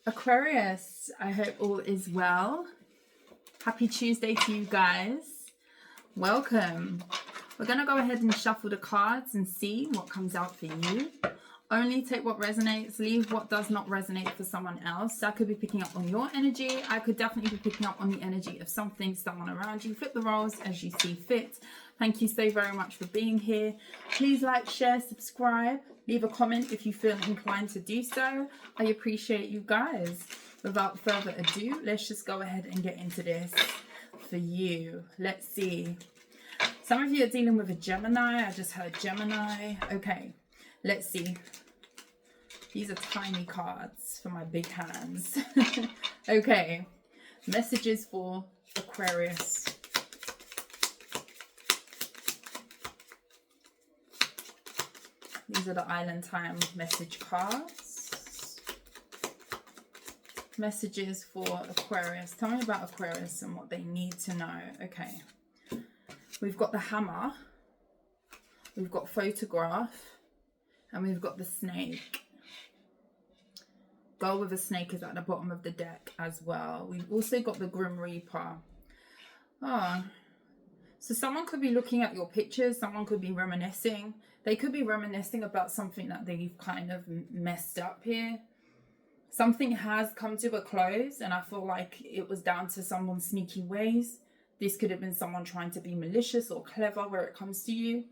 Aquarius, I hope all is well. Happy Tuesday to you guys. Welcome. We're going to go ahead and shuffle the cards and see what comes out for you. Only take what resonates, leave what does not resonate for someone else. I could be picking up on your energy. I could definitely be picking up on the energy of something, someone around you. Flip the roles as you see fit. Thank you so very much for being here. Please like, share, subscribe. Leave a comment if you feel inclined to do so. I appreciate you guys. Without further ado, let's just go ahead and get into this for you. Let's see. Some of you are dealing with a Gemini. I just heard Gemini. Okay, let's see. These are tiny cards for my big hands. Okay, messages for Aquarius. These are the Island Time message cards. Messages for Aquarius. Tell me about Aquarius and what they need to know. Okay. We've got the hammer. We've got photograph. And we've got the snake. Girl with a snake is at the bottom of the deck as well. We've also got the Grim Reaper. So someone could be looking at your pictures. Someone could be reminiscing. They could be reminiscing about something that they've kind of messed up here. Something has come to a close, and I feel like it was down to someone's sneaky ways. This could have been someone trying to be malicious or clever where it comes to you.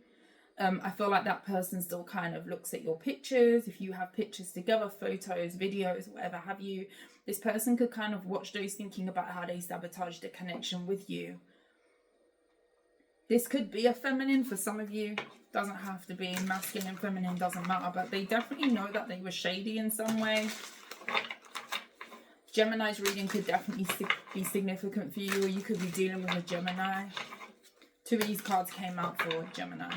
I feel like that person still kind of looks at your pictures. If you have pictures together, photos, videos, whatever have you, this person could kind of watch those thinking about how they sabotaged the connection with you. This could be a feminine for some of you. Doesn't have to be. Masculine, feminine, doesn't matter. But they definitely know that they were shady in some way. Gemini's reading could definitely be significant for you, or you could be dealing with a Gemini. Two of these cards came out for Gemini.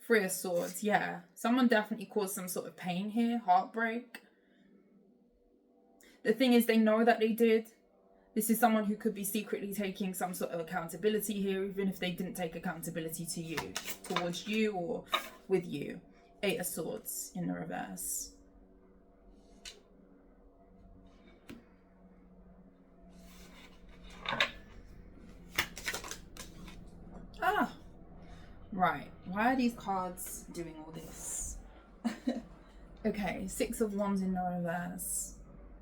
Three of Swords, yeah. Someone definitely caused some sort of pain here. Heartbreak. The thing is, they know that they did. This is someone who could be secretly taking some sort of accountability here, even if they didn't take accountability to you, towards you or with you. Eight of Swords in the reverse. Right. Why are these cards doing all this? Okay, Six of Wands in the reverse.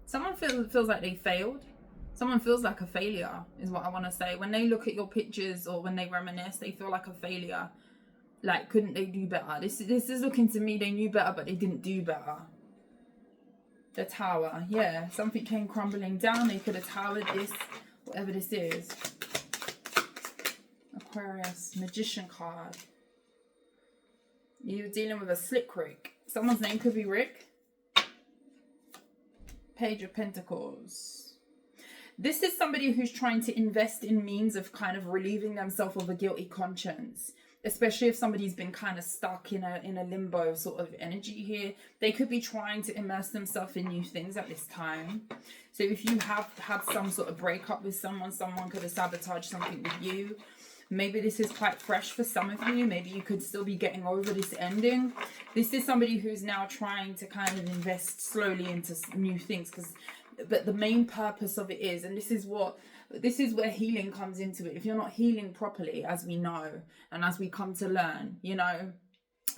Someone feels like they failed. Someone feels like a failure is what I want to say. When they look at your pictures or when they reminisce, they feel like a failure. Like, couldn't they do better? This is looking to me, they knew better, but they didn't do better. The Tower. Yeah, something came crumbling down. They could have towered this, whatever this is. Aquarius, Magician card. You're dealing with a slick Rick. Someone's name could be Rick. Page of Pentacles. This is somebody who's trying to invest in means of kind of relieving themselves of a guilty conscience. Especially if somebody's been kind of stuck in a limbo sort of energy here. They could be trying to immerse themselves in new things at this time. So if you have had some sort of breakup with someone could have sabotaged something with you. Maybe this is quite fresh for some of you. Maybe you could still be getting over this ending. This is somebody who's now trying to kind of invest slowly into new things. But the main purpose of it is, and this is where healing comes into it. If you're not healing properly, as we know, and as we come to learn, you know,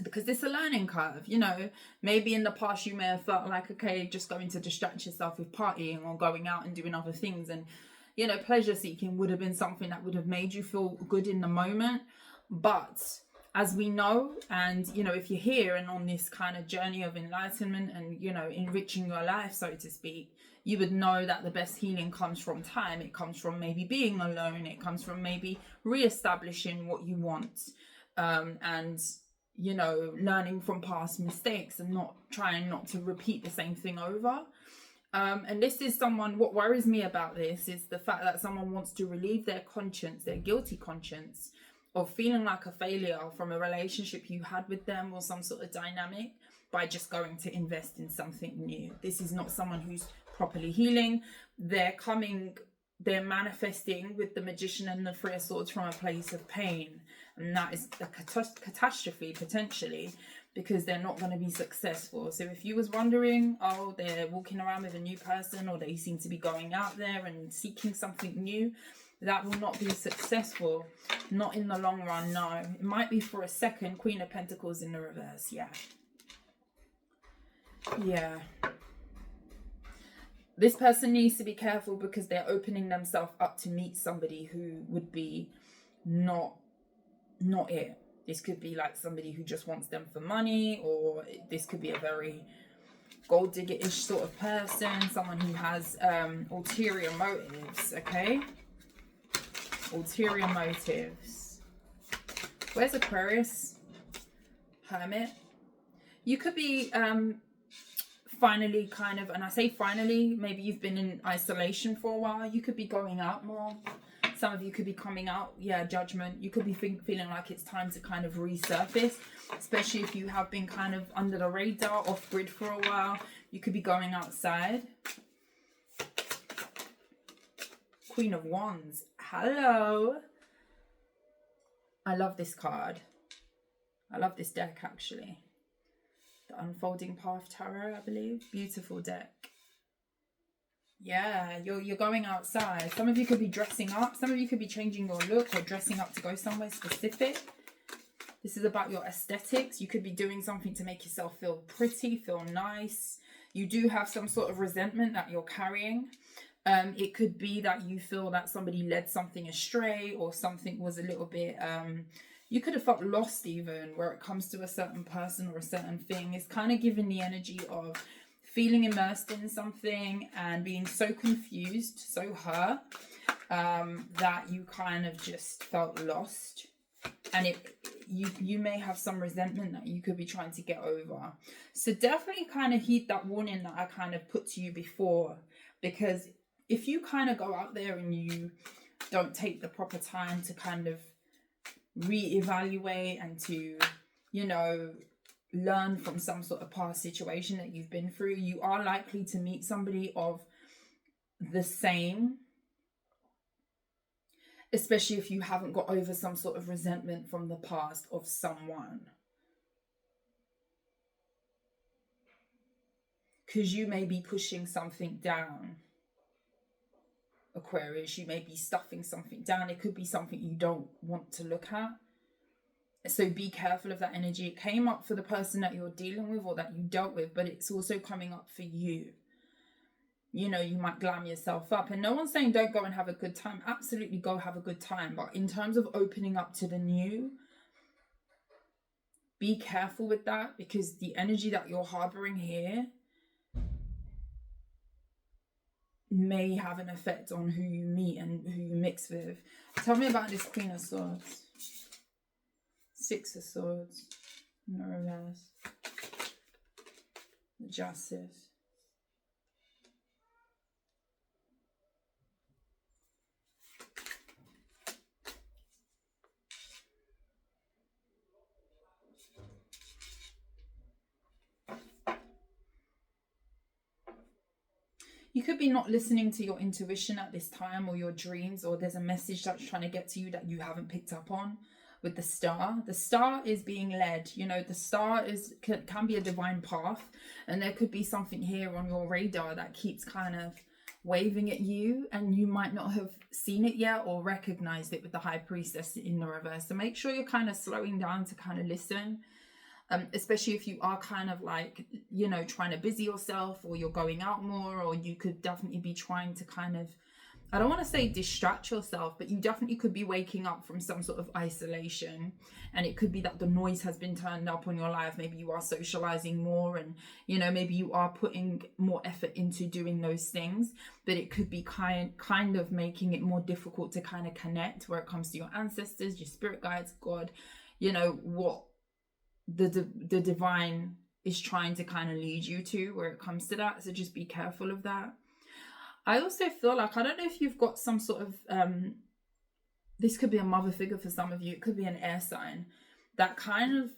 because it's a learning curve, you know, maybe in the past you may have felt like, okay, just going to distract yourself with partying or going out and doing other things, and you know, pleasure seeking would have been something that would have made you feel good in the moment. But as we know, and you know, if you're here and on this kind of journey of enlightenment and, you know, enriching your life, so to speak, you would know that the best healing comes from time. It comes from maybe being alone. It comes from maybe reestablishing what you want, and, you know, learning from past mistakes and not trying not to repeat the same thing over. And this is someone, what worries me about this is the fact that someone wants to relieve their conscience, their guilty conscience, of feeling like a failure from a relationship you had with them or some sort of dynamic by just going to invest in something new. This is not someone who's properly healing. They're manifesting with the Magician and the Three of Swords from a place of pain. And that is a catastrophe, potentially. because they're not going to be successful. So if you was wondering, oh, they're walking around with a new person, or they seem to be going out there and seeking something new, that will not be successful. Not in the long run, no. It might be for a second. Queen of Pentacles in the reverse, yeah. Yeah. This person needs to be careful because they're opening themselves up to meet somebody who would be not it. This could be like somebody who just wants them for money, or this could be a very gold digger-ish sort of person, someone who has ulterior motives, okay? Ulterior motives. Where's Aquarius? Hermit. You could be finally kind of, and I say finally, maybe you've been in isolation for a while. You could be going out more. Some of you could be coming out, yeah, Judgment. You could be feeling like it's time to kind of resurface, especially if you have been kind of under the radar, off grid for a while. You could be going outside. Queen of Wands. Hello. I love this card. I love this deck, actually. The Unfolding Path Tarot, I believe. Beautiful deck. Yeah, you're going outside. Some of you could be dressing up. Some of you could be changing your look or dressing up to go somewhere specific. This is about your aesthetics. You could be doing something to make yourself feel pretty, feel nice. You do have some sort of resentment that you're carrying. It could be that you feel that somebody led something astray, or something was a little bit... you could have felt lost even where it comes to a certain person or a certain thing. It's kind of giving the energy of feeling immersed in something and being so confused, so hurt, that you kind of just felt lost. And you may have some resentment that you could be trying to get over. So definitely kind of heed that warning that I kind of put to you before. Because if you kind of go out there and you don't take the proper time to kind of reevaluate and to, you know, learn from some sort of past situation that you've been through, you are likely to meet somebody of the same, especially if you haven't got over some sort of resentment from the past of someone. Because you may be pushing something down, Aquarius. You may be stuffing something down. It could be something you don't want to look at. So be careful of that energy. It came up for the person that you're dealing with or that you dealt with, but it's also coming up for you. You know, you might glam yourself up. And no one's saying don't go and have a good time. Absolutely go have a good time. But in terms of opening up to the new, be careful with that, because the energy that you're harboring here may have an effect on who you meet and who you mix with. Tell me about this Queen of Swords. Six of Swords in the reverse. The Justice. You could be not listening to your intuition at this time, or your dreams, or there's a message that's trying to get to you that you haven't picked up on. With the Star, the Star is being led. You know, the Star can be a divine path, and there could be something here on your radar that keeps kind of waving at you, and you might not have seen it yet or recognized it with the High Priestess in the reverse. So make sure you're kind of slowing down to kind of listen. Especially if you are kind of like, you know, trying to busy yourself, or you're going out more, or you could definitely be trying to kind of, I don't want to say distract yourself, but you definitely could be waking up from some sort of isolation. And it could be that the noise has been turned up on your life. Maybe you are socializing more, and, you know, maybe you are putting more effort into doing those things, but it could be kind of making it more difficult to kind of connect where it comes to your ancestors, your spirit guides, God, you know, what the divine is trying to kind of lead you to where it comes to that. So just be careful of that. I also feel like, I don't know if you've got some sort of this could be a mother figure for some of you, it could be an air sign that kind of,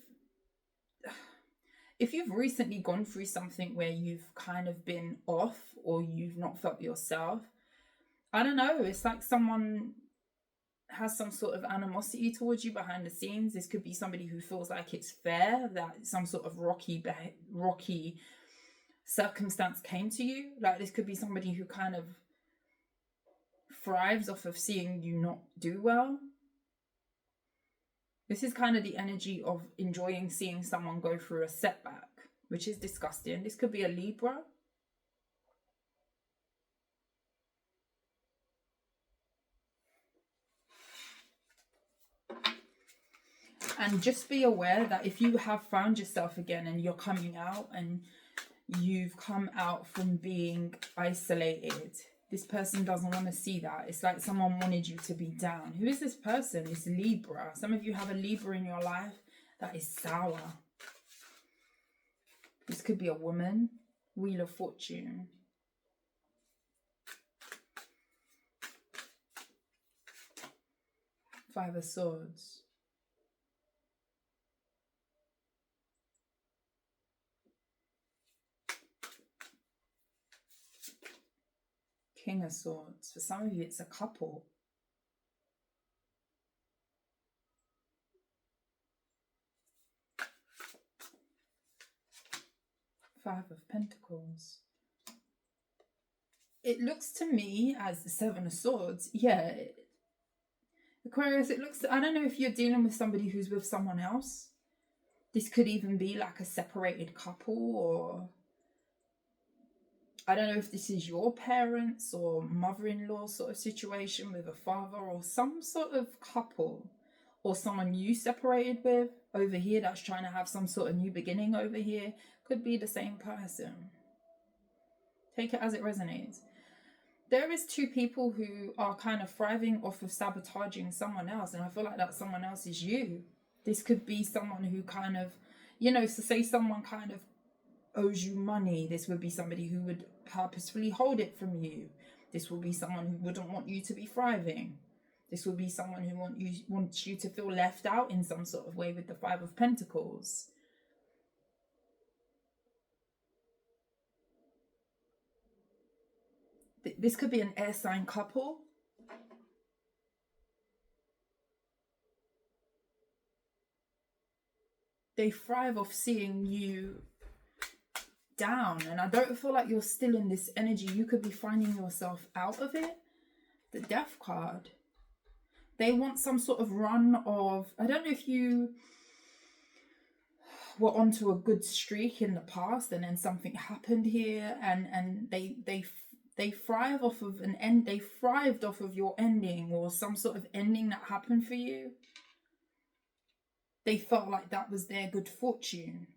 if you've recently gone through something where you've kind of been off, or you've not felt yourself, I don't know, it's like someone has some sort of animosity towards you behind the scenes. This could be somebody who feels like it's fair that some sort of rocky circumstance came to you. Like, this could be somebody who kind of thrives off of seeing you not do well. This is kind of the energy of enjoying seeing someone go through a setback, which is disgusting. This could be a Libra. And just be aware that if you have found yourself again and you're coming out and you've come out from being isolated, this person doesn't want to see that. It's like someone wanted you to be down. Who is this person? It's Libra. Some of you have a Libra in your life that is sour. This could be a woman. Wheel of Fortune. Five of Swords. King of Swords. For some of you, it's a couple. Five of Pentacles. It looks to me as the Seven of Swords. Yeah. Aquarius, it looks... I don't know if you're dealing with somebody who's with someone else. This could even be like a separated couple, or... I don't know if this is your parents or mother-in-law sort of situation with a father, or some sort of couple, or someone you separated with over here that's trying to have some sort of new beginning over here. Could be the same person. Take it as it resonates. There is two people who are kind of thriving off of sabotaging someone else, and I feel like that someone else is you. This could be someone who kind of, you know, so say someone kind of owes you money. This would be somebody who would purposefully hold it from you. This will be someone who wouldn't want you to be thriving. This will be someone who wants you to feel left out in some sort of way with the Five of Pentacles. This could be an air sign couple. They thrive off seeing you down, and I don't feel like you're still in this energy. You could be finding yourself out of it. The Death card. They want some sort of run of, I don't know if you were onto a good streak in the past and then something happened here, and they thrive off of an end. They thrived off of your ending, or some sort of ending that happened for you. They felt like that was their good fortune.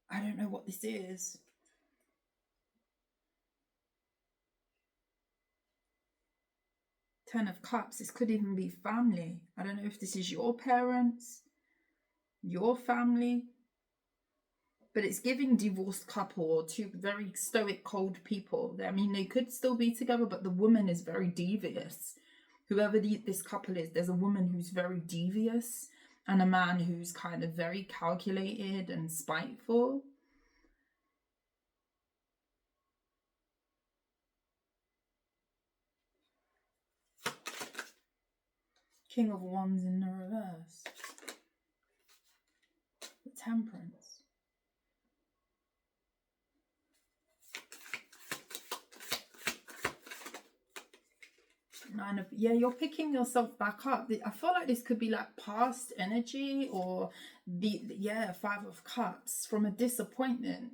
I don't know what this is. Ten of Cups. This could even be family. I don't know if this is your parents, your family, but it's giving divorced couple, or two very stoic, cold people. I mean, they could still be together, but the woman is very devious. Whoever this couple is, there's a woman who's very devious and a man who's kind of very calculated and spiteful. King of Wands in the reverse. The Temperance. Nine of... Yeah, you're picking yourself back up. I feel like this could be like past energy, or Five of Cups from a disappointment.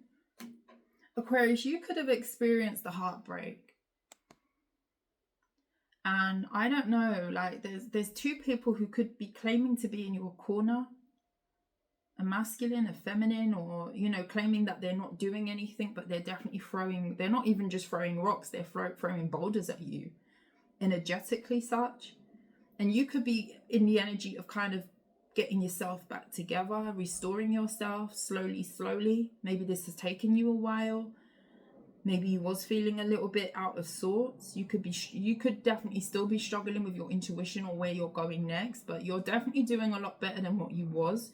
Aquarius, you could have experienced the heartbreak. And I don't know, like there's two people who could be claiming to be in your corner. A masculine, a feminine, or, you know, claiming that they're not doing anything, but they're definitely they're not even just throwing rocks, they're throwing boulders at you. Energetically such. And you could be in the energy of kind of getting yourself back together, restoring yourself slowly. Maybe this has taken you a while. Maybe you was feeling a little bit out of sorts. You could definitely still be struggling with your intuition or where you're going next, but you're definitely doing a lot better than what you was.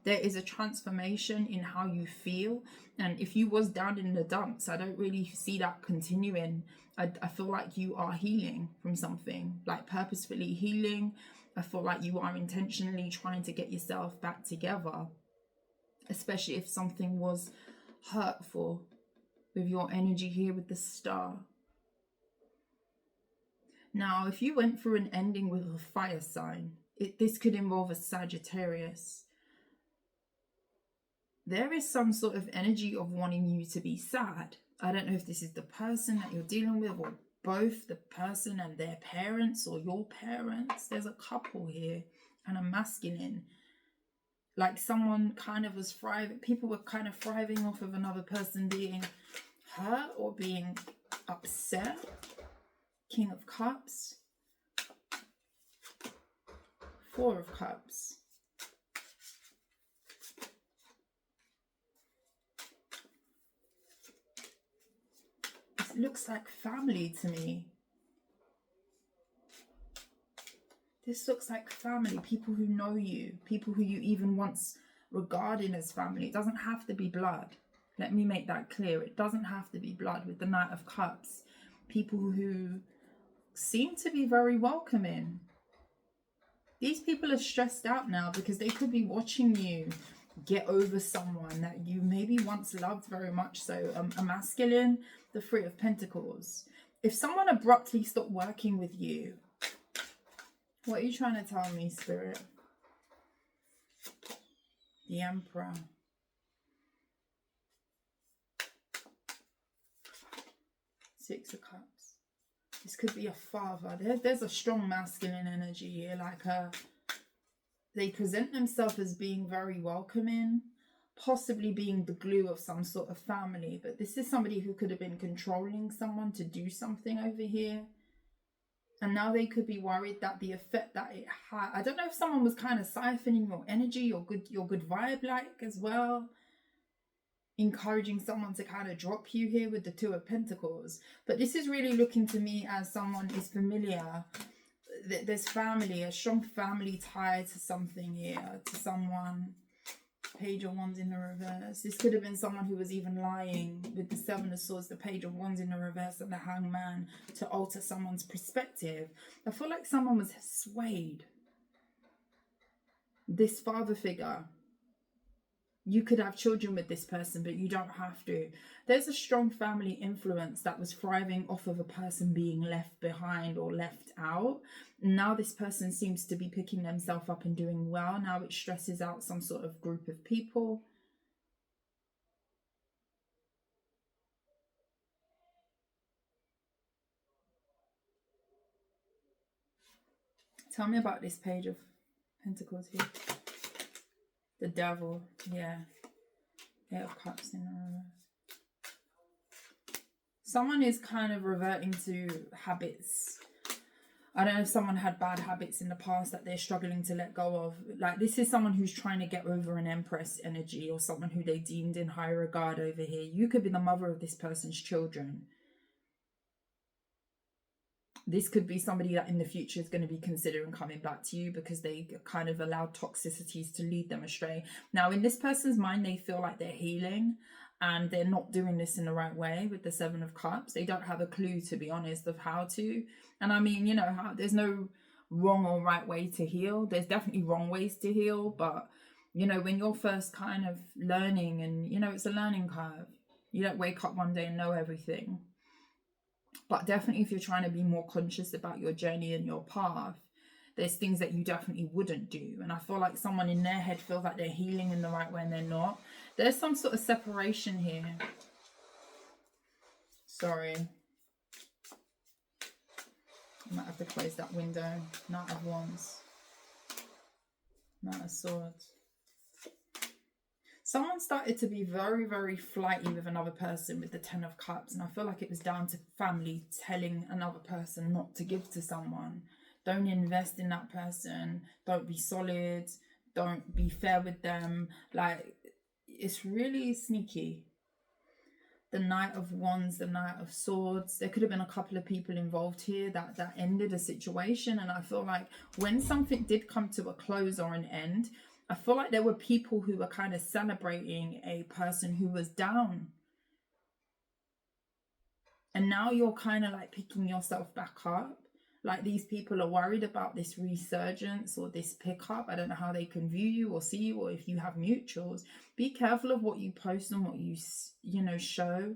There is a transformation in how you feel. And if you was down in the dumps, I don't really see that continuing. I feel like you are healing from something, like purposefully healing. I feel like you are intentionally trying to get yourself back together, especially if something was hurtful with your energy here with the Star. Now, if you went through an ending with a fire sign, this could involve a Sagittarius. There is some sort of energy of wanting you to be sad. I don't know if this is the person that you're dealing with, or both the person and their parents, or your parents. There's a couple here and a masculine. Like someone kind of was thriving. People were kind of thriving off of another person being hurt or being upset. King of Cups. Four of Cups. It looks like family to me. This looks like family, people who know you, people who you even once regarded as family. It doesn't have to be blood. Let me make that clear. It doesn't have to be blood with the Knight of Cups. People who seem to be very welcoming. These people are stressed out now because they could be watching you get over someone that you maybe once loved very much. So a masculine, the Three of Pentacles. If someone abruptly stopped working with you, what are you trying to tell me, Spirit? The Emperor. Six of Cups. This could be a father. There's a strong masculine energy here. Like they present themselves as being very welcoming, possibly being the glue of some sort of family. But this is somebody who could have been controlling someone to do something over here. And now they could be worried that the effect that it had. I don't know if someone was kind of siphoning your energy, your good vibe, like, as well. Encouraging someone to kind of drop you here with the Two of Pentacles. But this is really looking to me as someone is familiar. There's family, a strong family tie to something here, to someone. Page of Wands in the reverse. This could have been someone who was even lying with the Seven of Swords, the Page of Wands in the reverse, and the Hangman to alter someone's perspective. I feel like someone was swayed. This father figure. You could have children with this person, but you don't have to. There's a strong family influence that was thriving off of a person being left behind or left out. Now this person seems to be picking themselves up and doing well. Now it stresses out some sort of group of people. Tell me about this Page of Pentacles here. The Devil, yeah. Eight of Cups in the reverse. Someone is kind of reverting to habits. I don't know if someone had bad habits in the past that they're struggling to let go of. Like, this is someone who's trying to get over an Empress energy, or someone who they deemed in high regard over here. You could be the mother of this person's children. This could be somebody that in the future is going to be considering coming back to you because they kind of allowed toxicities to lead them astray. Now, in this person's mind, they feel like they're healing and they're not doing this in the right way with the Seven of Cups. They don't have a clue, to be honest, of how to. And I mean, you know, there's no wrong or right way to heal. There's definitely wrong ways to heal. But, you know, when you're first kind of learning, and, you know, it's a learning curve. You don't wake up one day and know everything. But definitely if you're trying to be more conscious about your journey and your path, there's things that you definitely wouldn't do. And I feel like someone in their head feels like they're healing in the right way and they're not. There's some sort of separation here. Sorry. I might have to close that window. Knight of Wands. Knight of Swords. Someone started to be very, very flighty with another person with the Ten of Cups. And I feel like it was down to family telling another person not to give to someone. Don't invest in that person. Don't be solid. Don't be fair with them. Like, it's really sneaky. The Knight of Wands, the Knight of Swords. There could have been a couple of people involved here that ended a situation. And I feel like when something did come to a close or an end, I feel like there were people who were kind of celebrating a person who was down. And now you're kind of like picking yourself back up. Like these people are worried about this resurgence or this pickup. I don't know how they can view you or see you, or if you have mutuals. Be careful of what you post and what you show,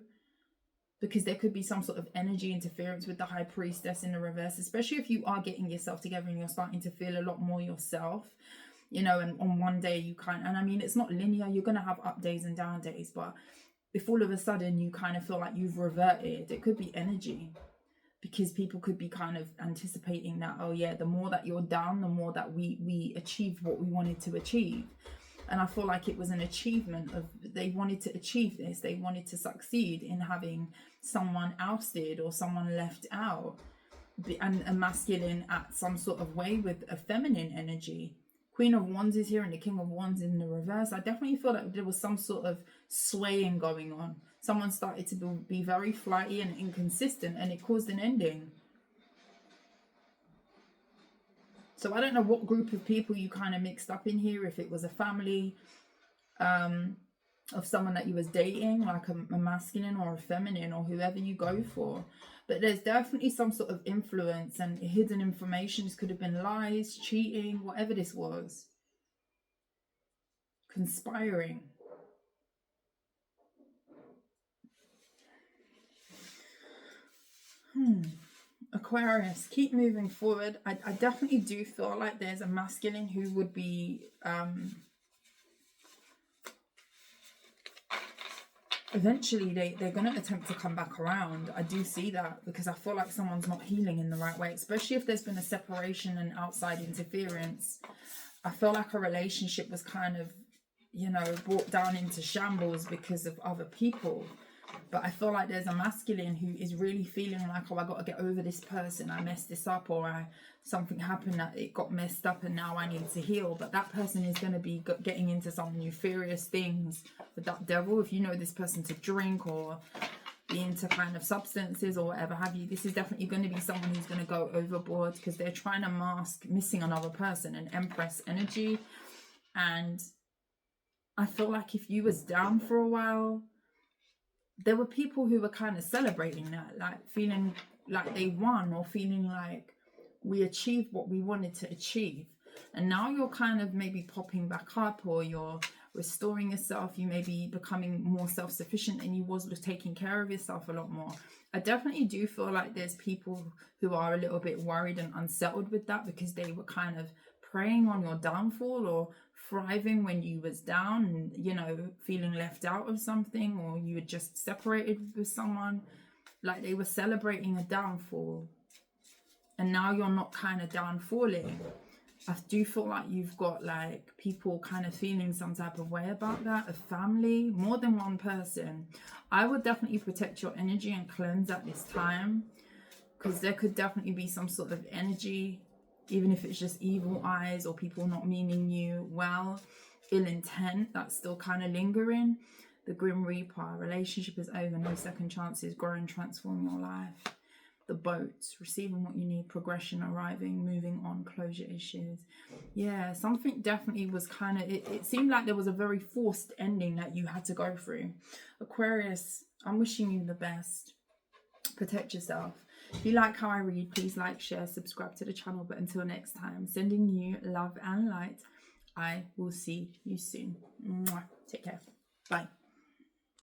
because there could be some sort of energy interference with the High Priestess in the reverse, especially if you are getting yourself together and you're starting to feel a lot more yourself, and on one day you and I mean, it's not linear. You're going to have up days and down days, but if all of a sudden you kind of feel like you've reverted, it could be energy. Because people could be kind of anticipating that, oh yeah, the more that you're down, the more that we achieved what we wanted to achieve. And I feel like it was an achievement of, they wanted to achieve this. They wanted to succeed in having someone ousted or someone left out. And a masculine at some sort of way with a feminine energy. Queen of Wands is here and the King of Wands in the reverse. I definitely feel like there was some sort of swaying going on. Someone started to be very flighty and inconsistent, and it caused an ending. So I don't know what group of people you kind of mixed up in here. If it was a family of someone that you was dating, like a masculine or a feminine, or whoever you go for. But there's definitely some sort of influence and hidden information. This could have been lies, cheating, whatever this was. Conspiring. Aquarius, keep moving forward. I definitely do feel like there's a masculine who would be eventually they're going to attempt to come back around. I do see that, because I feel like someone's not healing in the right way, especially if there's been a separation and outside interference. I feel like a relationship was kind of, brought down into shambles because of other people. But I feel like there's a masculine who is really feeling like, oh, I got to get over this person. I messed this up, or something happened that it got messed up and now I need to heal. But that person is going to be getting into some nefarious things with that devil. If you know this person to drink or be into kind of substances or whatever have you, this is definitely going to be someone who's going to go overboard, because they're trying to mask missing another person, an Empress energy. And I feel like if you was down for a while, there were people who were kind of celebrating that, like feeling like they won, or feeling like we achieved what we wanted to achieve. And now you're kind of maybe popping back up, or you're restoring yourself. You may be becoming more self-sufficient than you was, taking care of yourself a lot more. I definitely do feel like there's people who are a little bit worried and unsettled with that, because they were kind of preying on your downfall, or thriving when you was down, and feeling left out of something, or you were just separated with someone. Like they were celebrating a downfall, and now you're not kind of downfalling. I do feel like you've got like people kind of feeling some type of way about that, a family, more than one person. I would definitely protect your energy and cleanse at this time, because there could definitely be some sort of energy, even if it's just evil eyes or people not meaning you well, ill intent, that's still kind of lingering. The Grim Reaper, relationship is over, no second chances, grow and transform your life. The Boats, receiving what you need, progression, arriving, moving on, closure issues. Yeah, something definitely was kind of, it seemed like there was a very forced ending that you had to go through. Aquarius, I'm wishing you the best. Protect yourself. If you like how I read, please like, share, subscribe to the channel. But until next time, sending you love and light. I will see you soon. Mwah. Take care. Bye.